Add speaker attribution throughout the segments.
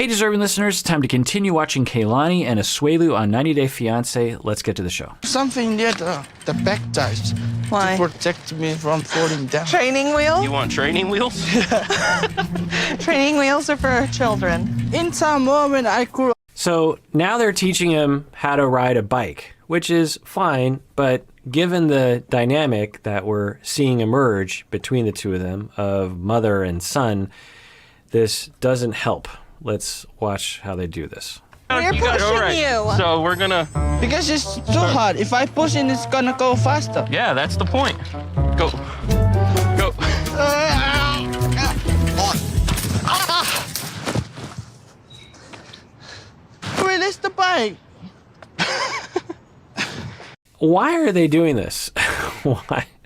Speaker 1: Hey, deserving listeners, it's time to continue watching Kalani and Asuelu on 90 Day Fiancé. Let's get to the show.
Speaker 2: Something near the back tires.
Speaker 3: Why?
Speaker 2: To protect me from falling down.
Speaker 3: Training wheels?
Speaker 4: You want training wheels?
Speaker 3: Training wheels are for children.
Speaker 2: In Samoa, when I grew up,
Speaker 1: So now they're teaching him how to ride a bike, which is fine, but given the dynamic that we're seeing emerge between the two of them, of mother and son, this doesn't help. Let's watch how they do this.
Speaker 3: We're pushing you.
Speaker 4: So we're gonna...
Speaker 2: because it's too hard. If I push it, it's gonna go faster.
Speaker 4: Yeah, that's the point. Go. Go.
Speaker 2: Release the bike.
Speaker 1: Why are they doing this?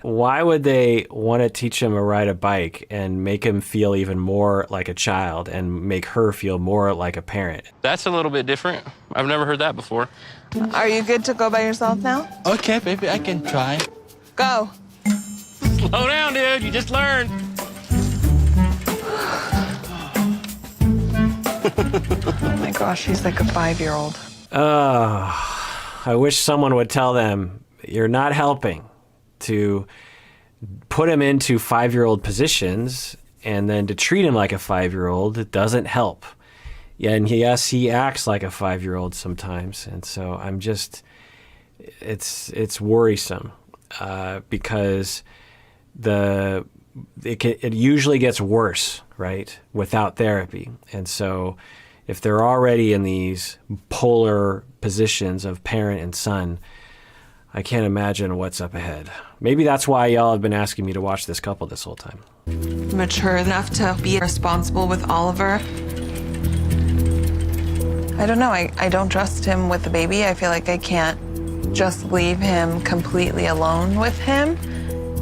Speaker 1: Why would they want to teach him to ride a bike and make him feel even more like a child and make her feel more like a parent?
Speaker 4: That's a little bit different. I've never heard that before.
Speaker 3: Are you good to go by yourself now?
Speaker 2: Okay, baby, I can try.
Speaker 3: Go.
Speaker 4: Slow down, dude. You just learned.
Speaker 3: Oh my gosh, he's like a 5-year-old.
Speaker 1: I wish someone would tell them, you're not helping, to put him into 5-year-old positions and then to treat him like a 5-year-old. It doesn't help. Yeah, and yes, he acts like a 5-year-old sometimes. And so I'm just, it's worrisome because it usually gets worse, right, without therapy. And so if they're already in these polar positions of parent and son, I can't imagine what's up ahead. Maybe that's why y'all have been asking me to watch this couple this whole time.
Speaker 3: Mature enough to be responsible with Oliver. I don't know. I don't trust him with the baby. I feel like I can't just leave him completely alone with him.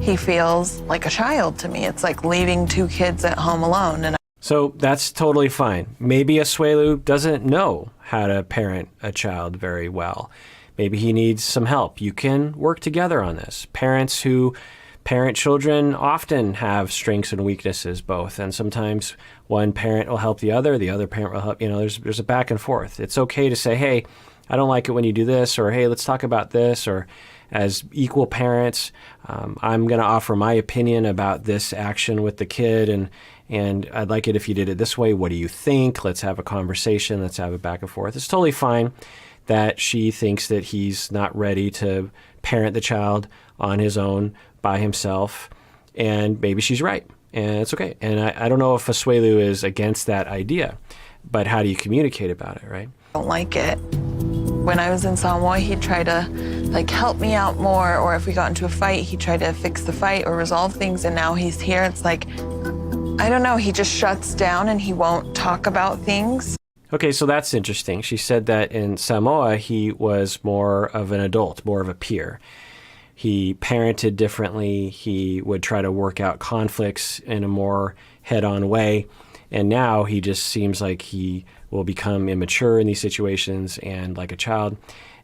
Speaker 3: He feels like a child to me. It's like leaving 2 kids at home alone. And
Speaker 1: So that's totally fine. Maybe Asuelu doesn't know how to parent a child very well. Maybe he needs some help. You can work together on this. Parents who parent children often have strengths and weaknesses both, and sometimes one parent will help the other parent will help. There's a back and forth. It's okay to say, hey, I don't like it when you do this, or hey, let's talk about this, or as equal parents, I'm going to offer my opinion about this action with the kid, and I'd like it if you did it this way. What do you think? Let's have a conversation. Let's have a back and forth. It's totally fine that she thinks that he's not ready to parent the child on his own by himself, and maybe she's right, and it's okay. And I don't know if Asuelu is against that idea, but how do you communicate about it, right?
Speaker 3: I don't like it. When I was in Samoa, he'd try to help me out more, or if we got into a fight, he'd try to fix the fight or resolve things, and now he's here. It's like, I don't know, he just shuts down and he won't talk about things.
Speaker 1: Okay, so that's interesting. She said that in Samoa, he was more of an adult, more of a peer. He parented differently. He would try to work out conflicts in a more head-on way. And now he just seems like he will become immature in these situations and like a child.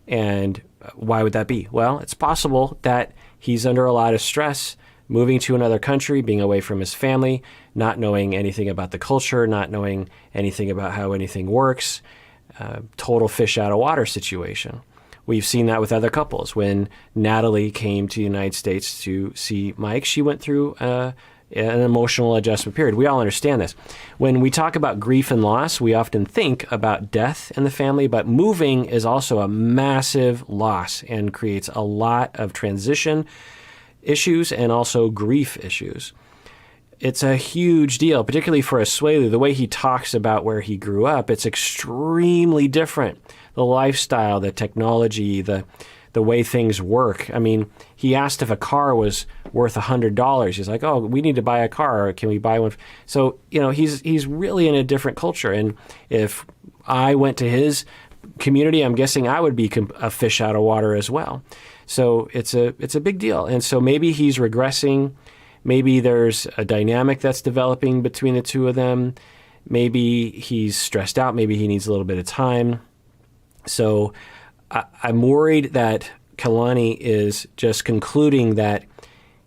Speaker 1: And why would that be? Well, it's possible that he's under a lot of stress, moving to another country, being away from his family, not knowing anything about the culture, not knowing anything about how anything works, total fish out of water situation. We've seen that with other couples. When Natalie came to the United States to see Mike, she went through an emotional adjustment period. We all understand this. When we talk about grief and loss, we often think about death in the family, but moving is also a massive loss and creates a lot of transition issues and also grief issues. It's a huge deal, particularly for Asuelu. The way he talks about where he grew up, it's extremely different. The lifestyle, the technology, the way things work. I mean, he asked if a car was worth $100. He's like, oh, we need to buy a car. Can we buy one? So, he's really in a different culture. And if I went to his community, I'm guessing I would be a fish out of water as well. So it's a big deal. And so maybe he's regressing. Maybe there's a dynamic that's developing between the two of them. Maybe he's stressed out. Maybe he needs a little bit of time. So I'm worried that Kalani is just concluding that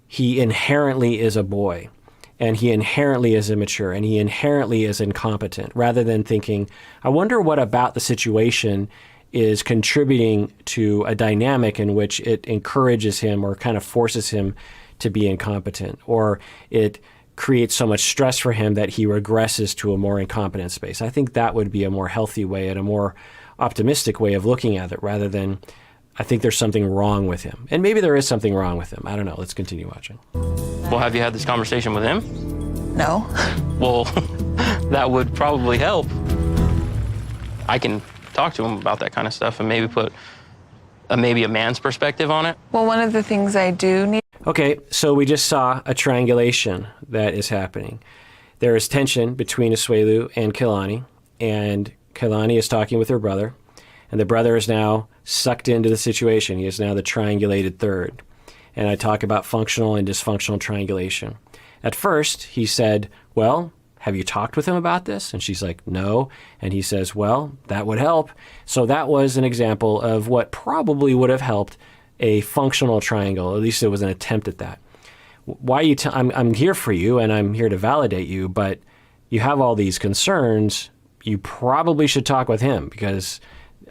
Speaker 1: he inherently is a boy and he inherently is immature and he inherently is incompetent, rather than thinking, I wonder what about the situation is contributing to a dynamic in which it encourages him or kind of forces him to be incompetent, or it creates so much stress for him that he regresses to a more incompetent space. I think that would be a more healthy way and a more optimistic way of looking at it, rather than I think there's something wrong with him. And maybe there is something wrong with him. I don't know. Let's continue watching.
Speaker 4: Well, have you had this conversation with him?
Speaker 3: No.
Speaker 4: Well, that would probably help. I can talk to him about that kind of stuff and maybe put maybe a man's perspective on it.
Speaker 3: Well, one of the things I do need.
Speaker 1: Okay, so we just saw a triangulation that is happening. There is tension between Asuelu and Kalani, and Kalani is talking with her brother, and the brother is now sucked into the situation. He is now the triangulated third. And I talk about functional and dysfunctional triangulation. At first, he said, well, have you talked with him about this? And she's like, no. And he says, well, that would help. So that was an example of what probably would have helped a functional triangle. At least it was an attempt at that. Why you? I'm here for you, and I'm here to validate you, but you have all these concerns. You probably should talk with him, because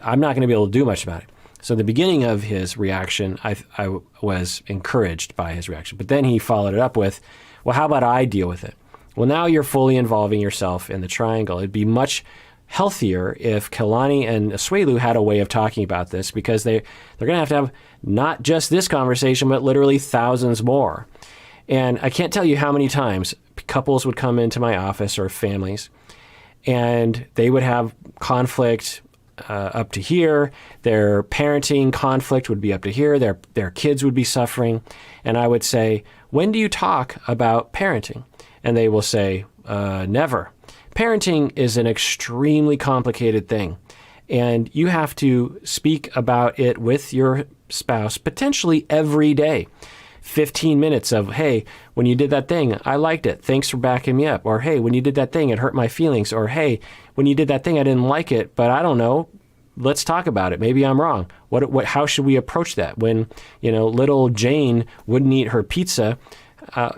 Speaker 1: I'm not going to be able to do much about it. So the beginning of his reaction, I was encouraged by his reaction. But then he followed it up with, well, how about I deal with it? Well, now you're fully involving yourself in the triangle. It'd be much healthier if Kalani and Asuelu had a way of talking about this, because they're going to have not just this conversation, but literally thousands more. And I can't tell you how many times couples would come into my office, or families, and they would have conflict up to here. Their parenting conflict would be up to here. Their kids would be suffering. And I would say, when do you talk about parenting? And they will say, never. Parenting is an extremely complicated thing, and you have to speak about it with your spouse potentially every day. 15 minutes of, hey, when you did that thing, I liked it. Thanks for backing me up. Or, hey, when you did that thing, it hurt my feelings. Or, hey, when you did that thing, I didn't like it, but I don't know. Let's talk about it. Maybe I'm wrong. How should we approach that? When, little Jane wouldn't eat her pizza,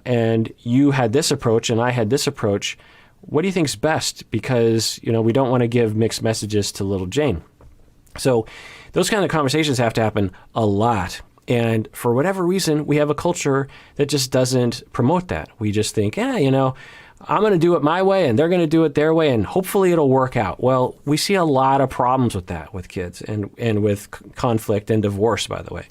Speaker 1: and you had this approach and I had this approach, what do you think's best? Because, we don't want to give mixed messages to little Jane. So those kind of conversations have to happen a lot. And for whatever reason, we have a culture that just doesn't promote that. We just think, I'm going to do it my way and they're going to do it their way and hopefully it'll work out. Well, we see a lot of problems with that with kids and with conflict and divorce, by the way.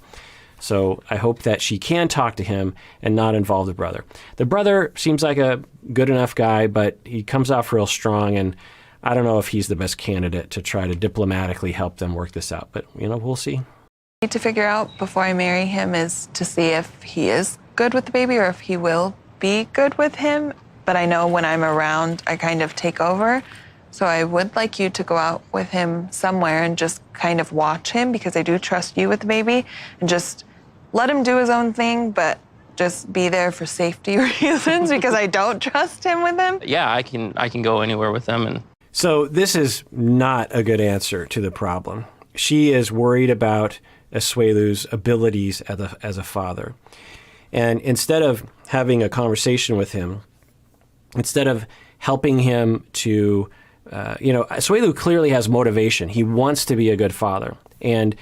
Speaker 1: So I hope that she can talk to him and not involve the brother. The brother seems like a good enough guy, but he comes off real strong, and I don't know if he's the best candidate to try to diplomatically help them work this out. But, we'll see.
Speaker 3: Need to figure out before I marry him is to see if he is good with the baby or if he will be good with him. But I know when I'm around, I kind of take over. So I would like you to go out with him somewhere and just kind of watch him, because I do trust you with the baby, and just let him do his own thing, but just be there for safety reasons, because I don't trust him with him.
Speaker 4: Yeah, I can go anywhere with them. And
Speaker 1: so this is not a good answer to the problem. She is worried about Asuelu's abilities as a father. And instead of having a conversation with him, instead of helping him to, Asuelu clearly has motivation. He wants to be a good father. And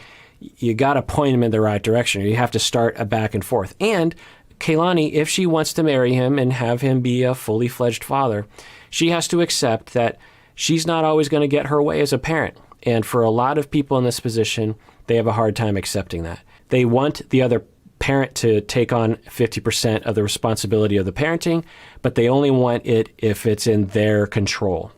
Speaker 1: you got to point him in the right direction. You have to start a back and forth. And Kalani, if she wants to marry him and have him be a fully fledged father, she has to accept that she's not always going to get her way as a parent. And for a lot of people in this position, they have a hard time accepting that. They want the other parent to take on 50% of the responsibility of the parenting, but they only want it if it's in their control.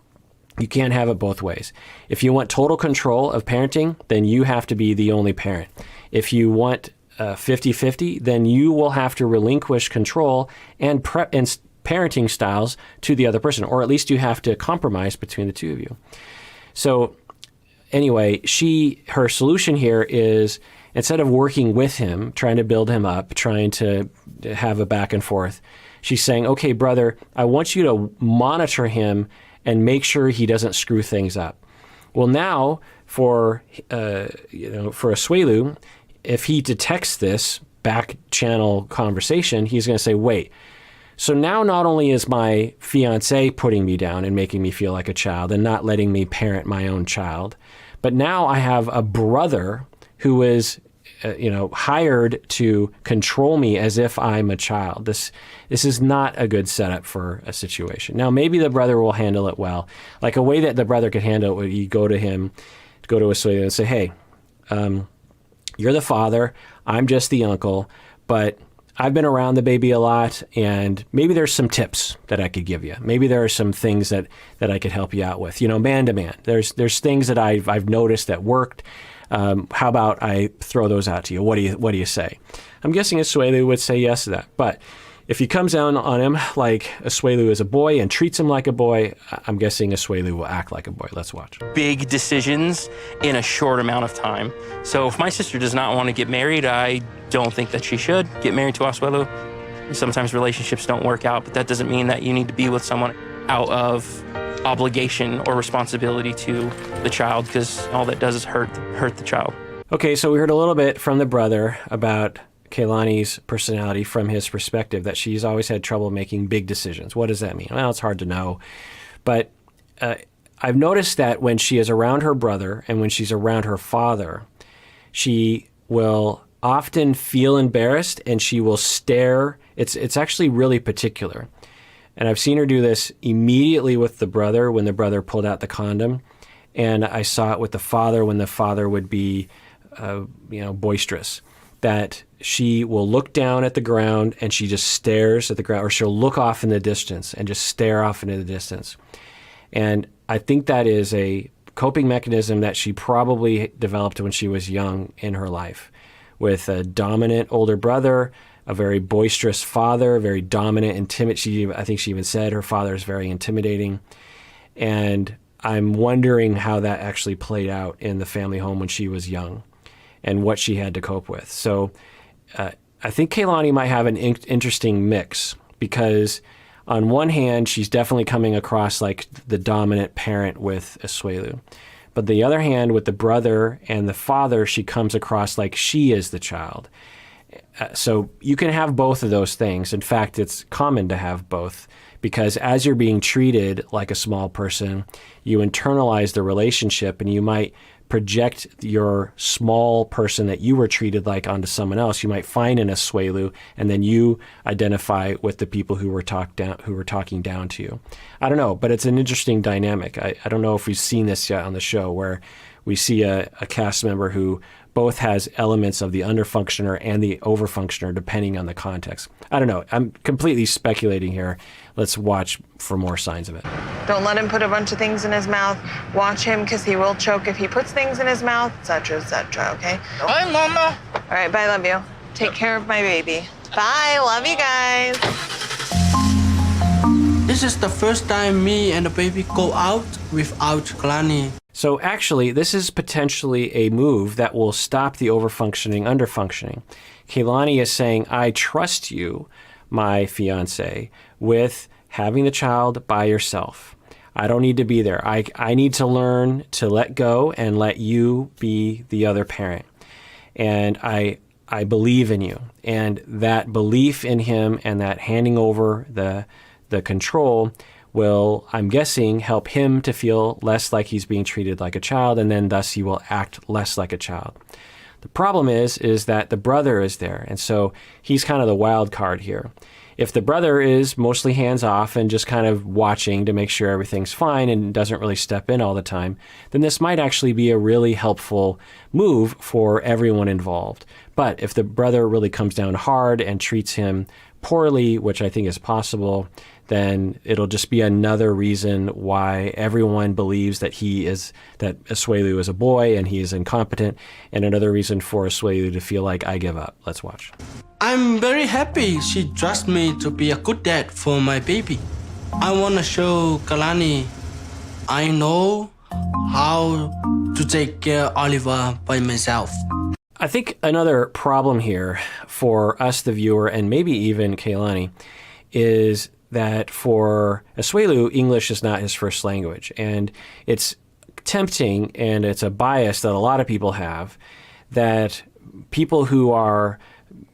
Speaker 1: You can't have it both ways. If you want total control of parenting, then you have to be the only parent. If you want 50-50, then you will have to relinquish control and parenting styles to the other person, or at least you have to compromise between the two of you. So anyway, her solution here is, instead of working with him, trying to build him up, trying to have a back and forth, she's saying, okay, brother, I want you to monitor him and make sure he doesn't screw things up. Well, now for Asuelu, if he detects this back channel conversation, he's going to say, wait, So now not only is my fiance putting me down and making me feel like a child and not letting me parent my own child, but now I have a brother who is hired to control me as if I'm a child. This is not a good setup for a situation. Now, maybe the brother will handle it well. Like a way that the brother could handle it would you go to Asuelu and say, hey, you're the father, I'm just the uncle, but I've been around the baby a lot, and maybe there's some tips that I could give you. Maybe there are some things that I could help you out with. Man to man. There's things that I've noticed that worked. How about I throw those out to you? What do you say? I'm guessing Asuelu would say yes to that. But if he comes down on him like Asuelu is a boy and treats him like a boy, I'm guessing Asuelu will act like a boy. Let's watch.
Speaker 4: Big decisions in a short amount of time. So if my sister does not want to get married, I don't think that she should get married to Asuelu. Sometimes relationships don't work out, but that doesn't mean that you need to be with someone out of obligation or responsibility to the child, because all that does is hurt the child.
Speaker 1: Okay, so we heard a little bit from the brother about Kalani's personality from his perspective, that she's always had trouble making big decisions. What does that mean? Well, it's hard to know. But I've noticed that when she is around her brother and when she's around her father, she will often feel embarrassed and she will stare. It's actually really particular. And I've seen her do this immediately with the brother when the brother pulled out the condom. And I saw it with the father when the father would be, boisterous. That she will look down at the ground and she just stares at the ground, or she'll look off in the distance and just stare off into the distance. And I think that is a coping mechanism that she probably developed when she was young in her life, with a dominant older brother, a very boisterous father, very dominant, I think she even said her father is very intimidating. And I'm wondering how that actually played out in the family home when she was young and what she had to cope with. So I think Kalani might have an interesting mix, because on one hand, she's definitely coming across like the dominant parent with Asuelu. But the other hand, with the brother and the father, she comes across like she is the child. So you can have both of those things. In fact, it's common to have both, because as you're being treated like a small person, you internalize the relationship and you might project your small person that you were treated like onto someone else. You might find an Asuelu, and then you identify with the people who were talking down to you. I don't know, but it's an interesting dynamic. I don't know if we've seen this yet on the show, where we see a cast member who both has elements of the underfunctioner and the overfunctioner, depending on the context. I don't know. I'm completely speculating here. Let's watch for more signs of it.
Speaker 3: Don't let him put a bunch of things in his mouth. Watch him, because he will choke if he puts things in his mouth, etc., okay?
Speaker 2: Bye, Mama.
Speaker 3: All right, bye, love you. Take care of my baby. Bye, love you guys.
Speaker 2: This is the first time me and the baby go out without Kalani.
Speaker 1: So actually, this is potentially a move that will stop the overfunctioning, underfunctioning. Kalani is saying, I trust you, my fiancé, with having the child by yourself. I don't need to be there. I need to learn to let go and let you be the other parent. And I believe in you. And that belief in him and that handing over the control will, I'm guessing, help him to feel less like he's being treated like a child, and then thus he will act less like a child. The problem is that the brother is there, and so he's kind of the wild card here. If the brother is mostly hands-off and just kind of watching to make sure everything's fine and doesn't really step in all the time, then this might actually be a really helpful move for everyone involved. But if the brother really comes down hard and treats him poorly, which I think is possible, then it'll just be another reason why everyone believes that Asuelu is a boy and he is incompetent, and another reason for Asuelu to feel like, I give up. Let's watch.
Speaker 2: I'm very happy she trusts me to be a good dad for my baby. I want to show Kalani I know how to take care of Oliver by myself.
Speaker 1: I think another problem here for us, the viewer, and maybe even Kalani, is that for Asuelu, English is not his first language. And it's tempting, and it's a bias that a lot of people have, that people who are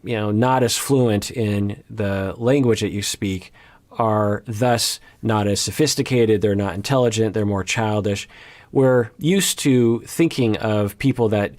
Speaker 1: not as fluent in the language that you speak are thus not as sophisticated, they're not intelligent, they're more childish. We're used to thinking of people that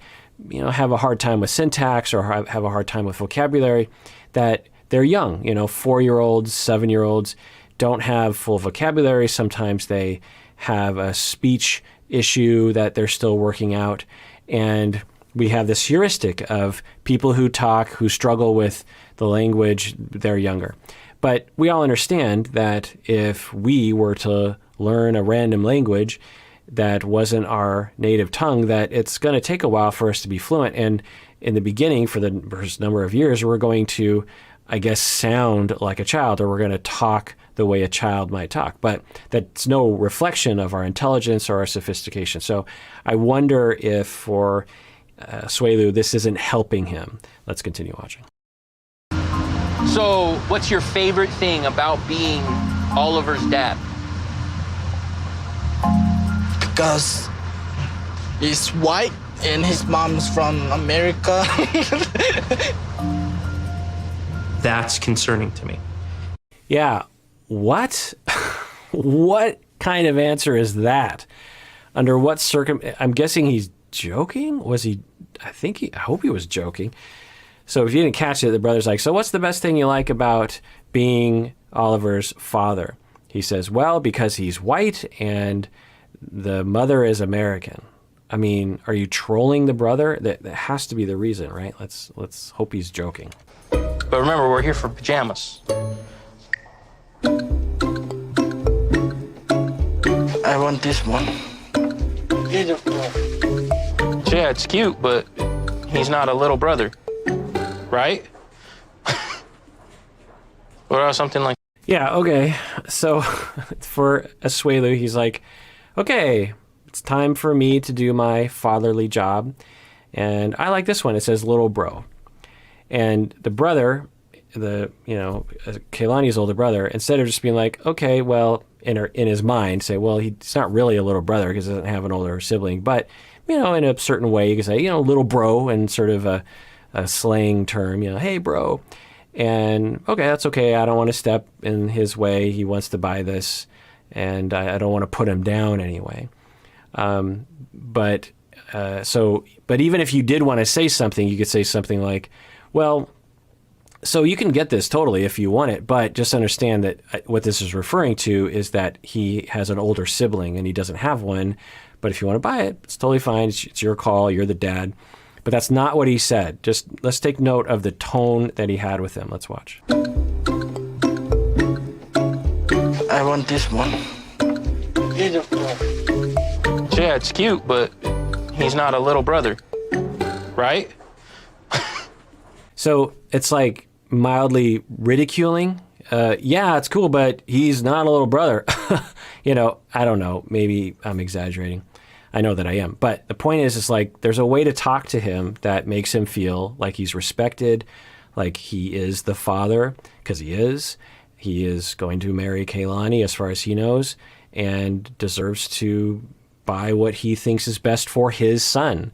Speaker 1: have a hard time with syntax or have a hard time with vocabulary, that they're young, 4-year-olds, 7-year-olds don't have full vocabulary. Sometimes they have a speech issue that they're still working out. And we have this heuristic of people who talk, who struggle with the language, they're younger. But we all understand that if we were to learn a random language that wasn't our native tongue, that it's going to take a while for us to be fluent. And in the beginning, for the first number of years, we're going to, I guess, sound like a child, or we're going to talk the way a child might talk. But that's no reflection of our intelligence or our sophistication. So I wonder if for Asuelu, this isn't helping him. Let's continue watching.
Speaker 4: So, what's your favorite thing about being Oliver's dad?
Speaker 2: Because he's white and his mom's from America.
Speaker 4: That's concerning to me.
Speaker 1: Yeah. What? What kind of answer is that? Under what I'm guessing he's joking? Was he? I hope he was joking. So if you didn't catch it, the brother's like, so what's the best thing you like about being Oliver's father? He says, well, because he's white and the mother is American. I mean, are you trolling the brother? That has to be the reason, right? Let's hope he's joking.
Speaker 4: But remember, we're here for pajamas.
Speaker 2: I want this one. Beautiful.
Speaker 4: Yeah, it's cute, but he's not a little brother, right? Or something like.
Speaker 1: Yeah, okay. So for Asuelu, he's like, okay, it's time for me to do my fatherly job. And I like this one. It says little bro. And the brother, Kalani's older brother, instead of just being like, okay, well, in his mind, say, well, he's not really a little brother because he doesn't have an older sibling. But, in a certain way, you can say, little bro, and sort of a slang term, hey, bro. And, okay, that's okay. I don't want to step in his way. He wants to buy this, and I don't want to put him down anyway. But even if you did want to say something, you could say something like, well, so you can get this totally if you want it, but just understand that what this is referring to is that he has an older sibling and he doesn't have one. But if you want to buy it, it's totally fine. It's your call. You're the dad. But that's not what he said. Just let's take note of the tone that he had with him. Let's watch.
Speaker 2: I want this one. Beautiful.
Speaker 4: Yeah, it's cute, but he's not a little brother, right?
Speaker 1: So it's like mildly ridiculing. Yeah, it's cool, but he's not a little brother. I don't know. Maybe I'm exaggerating. I know that I am. But the point is, like, there's a way to talk to him that makes him feel like he's respected, like he is the father, because he is. He is going to marry Kalani as far as he knows, and deserves to buy what he thinks is best for his son.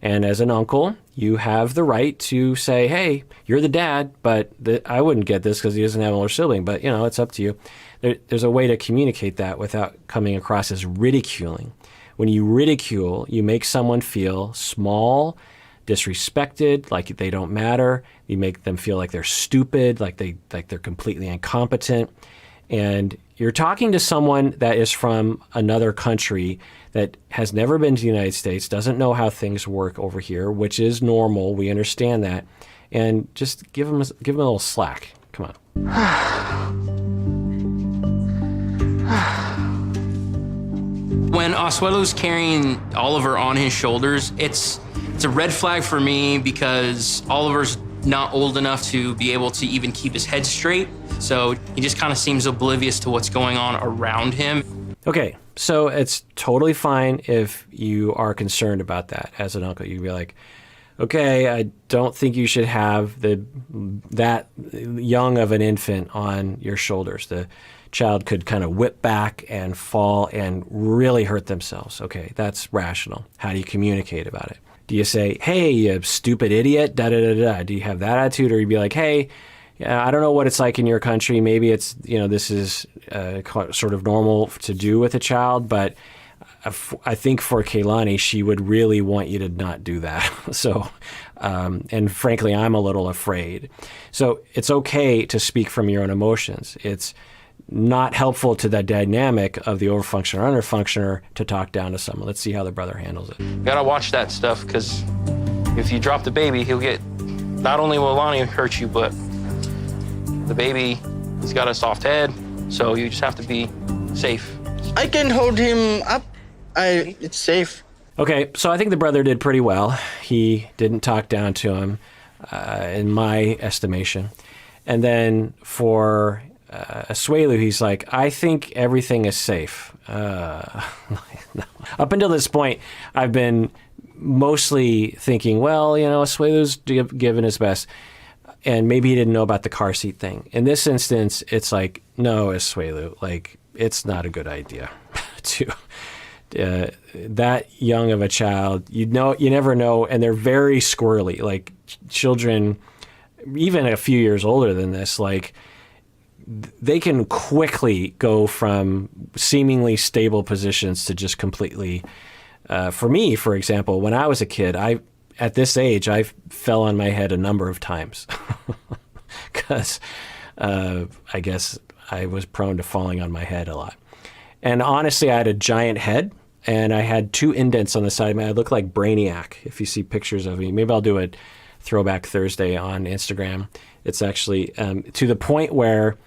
Speaker 1: And as an uncle, you have the right to say, hey, you're the dad, but I wouldn't get this because he doesn't have an older sibling. But, it's up to you. There's a way to communicate that without coming across as ridiculing. When you ridicule, you make someone feel small, disrespected, like they don't matter. You make them feel like they're stupid, like they're completely incompetent. And you're talking to someone that is from another country that has never been to the United States, doesn't know how things work over here, which is normal. We understand that. And just give them a little slack. Come on.
Speaker 4: When Asuelu's carrying Oliver on his shoulders, it's a red flag for me because Oliver's not old enough to be able to even keep his head straight. So he just kind of seems oblivious to what's going on around him.
Speaker 1: Okay, so it's totally fine if you are concerned about that as an uncle. You'd be like, okay, I don't think you should have that young of an infant on your shoulders. The child could kind of whip back and fall and really hurt themselves. Okay, that's rational. How do you communicate about it? Do you say, hey, you stupid idiot, da-da-da-da? Do you have that attitude? Or you be like, hey, I don't know what it's like in your country. Maybe it's, this is sort of normal to do with a child, but I think for Kalani, she would really want you to not do that. So, and frankly, I'm a little afraid. So it's okay to speak from your own emotions. It's not helpful to that dynamic of the overfunctioner, underfunctioner to talk down to someone. Let's see how the brother handles it.
Speaker 4: You gotta watch that stuff, because if you drop the baby, he'll get, not only will Lonnie hurt you, but the baby, he's got a soft head, so you just have to be safe.
Speaker 2: I can hold him up. It's safe.
Speaker 1: Okay, so I think the brother did pretty well. He didn't talk down to him, in my estimation. And then for Asuelu, he's like, I think everything is safe. No. Up until this point, I've been mostly thinking, well, Asuelu's given his best. And maybe he didn't know about the car seat thing. In this instance, it's like, no, Asuelu, like, it's not a good idea to that young of a child. You never know, and they're very squirrely. Like children, even a few years older than this, like they can quickly go from seemingly stable positions to just completely. For me, for example, when I was a kid, at this age, I fell on my head a number of times because I guess I was prone to falling on my head a lot. And honestly, I had a giant head, and I had 2 indents on the side of my head. I looked like Brainiac, if you see pictures of me. Maybe I'll do a Throwback Thursday on Instagram. It's actually to the point where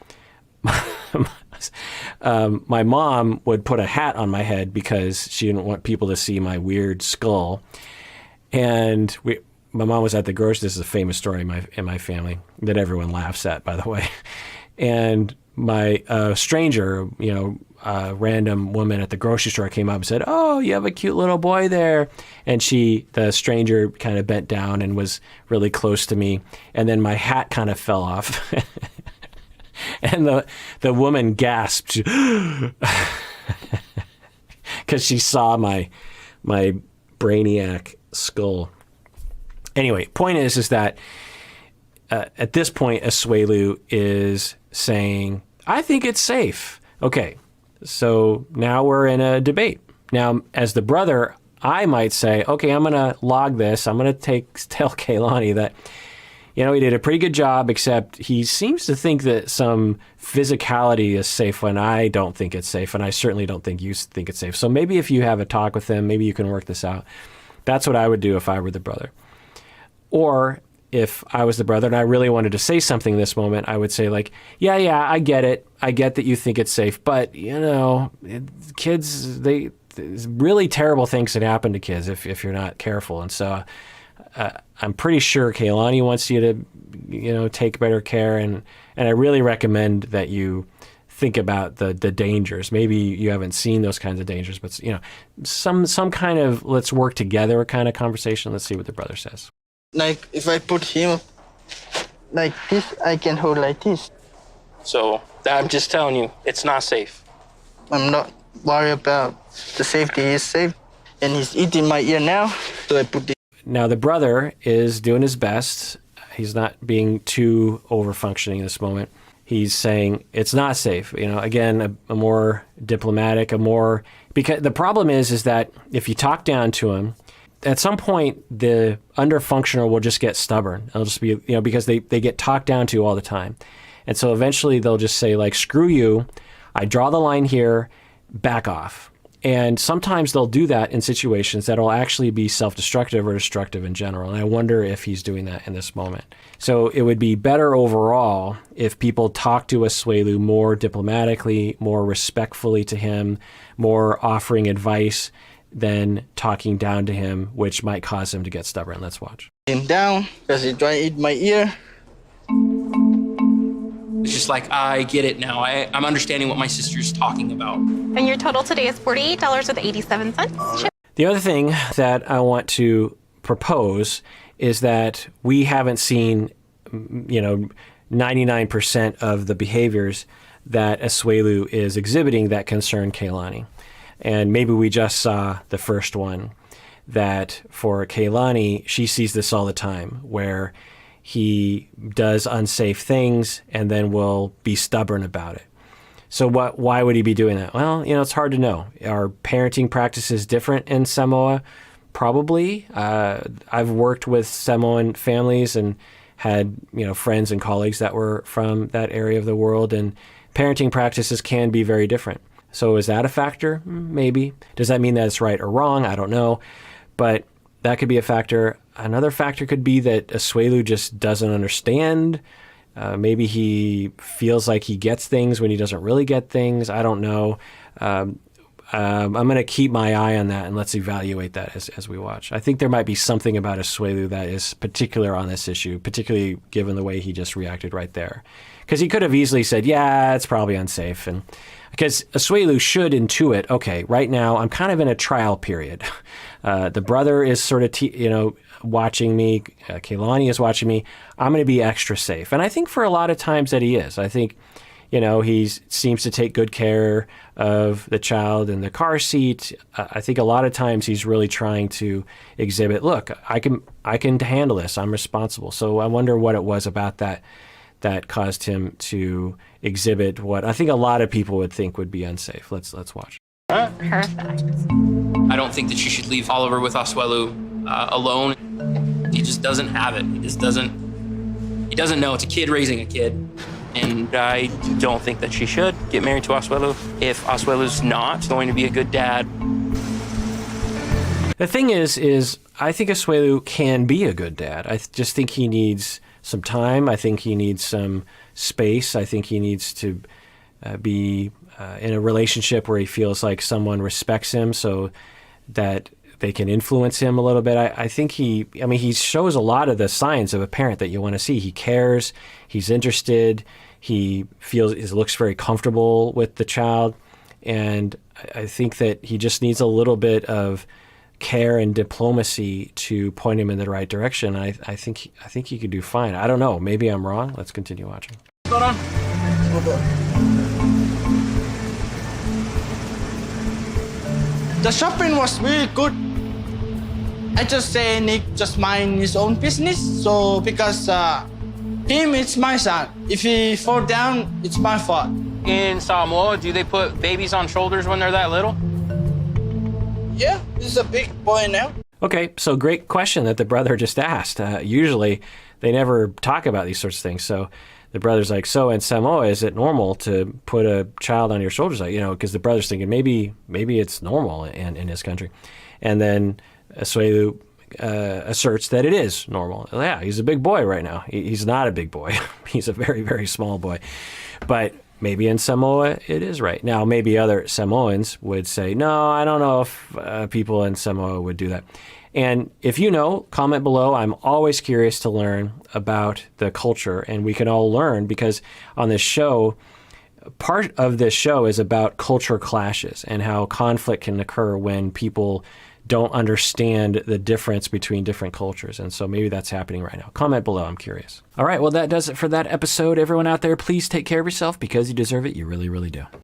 Speaker 1: my mom would put a hat on my head because she didn't want people to see my weird skull. And my mom was at the grocery. This is a famous story in my family that everyone laughs at, by the way. And my stranger, random woman at the grocery store came up and said, "Oh, you have a cute little boy there." And the stranger kind of bent down and was really close to me. And then my hat kind of fell off. And the woman gasped because she saw my Brainiac skull. Anyway, point is that at this point, Asuelu is saying, I think it's safe. Okay, so now we're in a debate. Now, as the brother, I might say, okay, I'm going to log this. I'm going to tell Kalani that, he did a pretty good job, except he seems to think that some physicality is safe when I don't think it's safe, and I certainly don't think you think it's safe. So maybe if you have a talk with him, maybe you can work this out. That's what I would do if I were the brother. Or if I was the brother and I really wanted to say something in this moment, I would say like, yeah, I get it. I get that you think it's safe, but kids, really terrible things can happen to kids if you're not careful. And so I'm pretty sure Kalani wants you to, take better care. And I really recommend that you think about the dangers. Maybe you haven't seen those kinds of dangers, but some kind of let's work together kind of conversation. Let's see what the brother says.
Speaker 2: Like if I put him like this, I can hold like this.
Speaker 4: So I'm just telling you, it's not safe.
Speaker 2: I'm not worried about the safety. He's safe, and he's eating my ear now. So I put this.
Speaker 1: Now the brother is doing his best. He's not being too over-functioning in this moment. He's saying it's not safe. Again, a more diplomatic, because the problem is that if you talk down to him, at some point the underfunctioner will just get stubborn. It'll just be, because they get talked down to all the time. And so eventually they'll just say like, screw you, I draw the line here, back off. And sometimes they'll do that in situations that'll actually be self-destructive or destructive in general. And I wonder if he's doing that in this moment. So it would be better overall if people talk to Asuelu more diplomatically, more respectfully to him, more offering advice than talking down to him, which might cause him to get stubborn. Let's watch.
Speaker 2: Him down because he trying to eat my ear.
Speaker 4: It's just like, I get it now. I'm understanding what my sister's talking about.
Speaker 5: And your total today is $48.87.
Speaker 1: The other thing that I want to propose is that we haven't seen, 99% of the behaviors that Asuelu is exhibiting that concern Kalani. And maybe we just saw the first one. that for Kalani, she sees this all the time, where he does unsafe things and then will be stubborn about it. So why would he be doing that? Well, it's hard to know. Are parenting practices different in Samoa? Probably. I've worked with Samoan families and had, friends and colleagues that were from that area of the world, and parenting practices can be very different. So is that a factor? Maybe. Does that mean that it's right or wrong? I don't know. But that could be a factor. Another factor could be that Asuelu just doesn't understand. Maybe he feels like he gets things when he doesn't really get things. I don't know. I'm going to keep my eye on that, and let's evaluate that as we watch. I think there might be something about Asuelu that is particular on this issue, particularly given the way he just reacted right there. Because he could have easily said, yeah, it's probably unsafe. And because Asuelu should intuit, okay, right now I'm kind of in a trial period. The brother is sort of, watching me. Kalani is watching me. I'm going to be extra safe. And I think for a lot of times that he is. I think, he seems to take good care of the child in the car seat. I think a lot of times he's really trying to exhibit, look, I can handle this. I'm responsible. So I wonder what it was about that caused him to exhibit what I think a lot of people would think would be unsafe. Let's watch.
Speaker 5: Perfect.
Speaker 4: I don't think that you should leave Oliver with Asuelu alone. He just doesn't have it. He doesn't know. It's a kid raising a kid. And I don't think that she should get married to Asuelu if Asuelu's not going to be a good dad.
Speaker 1: The thing is I think Asuelu can be a good dad. I just think he needs some time. I think he needs some space. I think he needs to be in a relationship where he feels like someone respects him so that they can influence him a little bit. I think he shows a lot of the signs of a parent that you want to see. He cares, he's interested, he looks very comfortable with the child. And I think that he just needs a little bit of care and diplomacy to point him in the right direction. I think he could do fine. I don't know. Maybe I'm wrong. Let's continue watching.
Speaker 4: What's going on?
Speaker 2: The shopping was really good. I just say Nick just mind his own business. So because him, it's my son. If he fall down, it's my fault.
Speaker 4: In Samoa, do they put babies on shoulders when they're that little?
Speaker 2: Yeah, he's a big boy now.
Speaker 1: Okay, so great question that the brother just asked. Usually they never talk about these sorts of things. So the brother's like, so in Samoa, is it normal to put a child on your shoulders? Because the brother's thinking maybe it's normal in his country. And then Asuelu asserts that it is normal. Yeah, he's a big boy right now. He's not a big boy. He's a very, very small boy. But maybe in Samoa it is right. Now, maybe other Samoans would say, no, I don't know if people in Samoa would do that. And if you know, comment below. I'm always curious to learn about the culture, and we can all learn because on this show, part of this show is about culture clashes and how conflict can occur when people don't understand the difference between different cultures. And so maybe that's happening right now. Comment below. I'm curious. All right. Well, that does it for that episode. Everyone out there, please take care of yourself because you deserve it. You really, really do.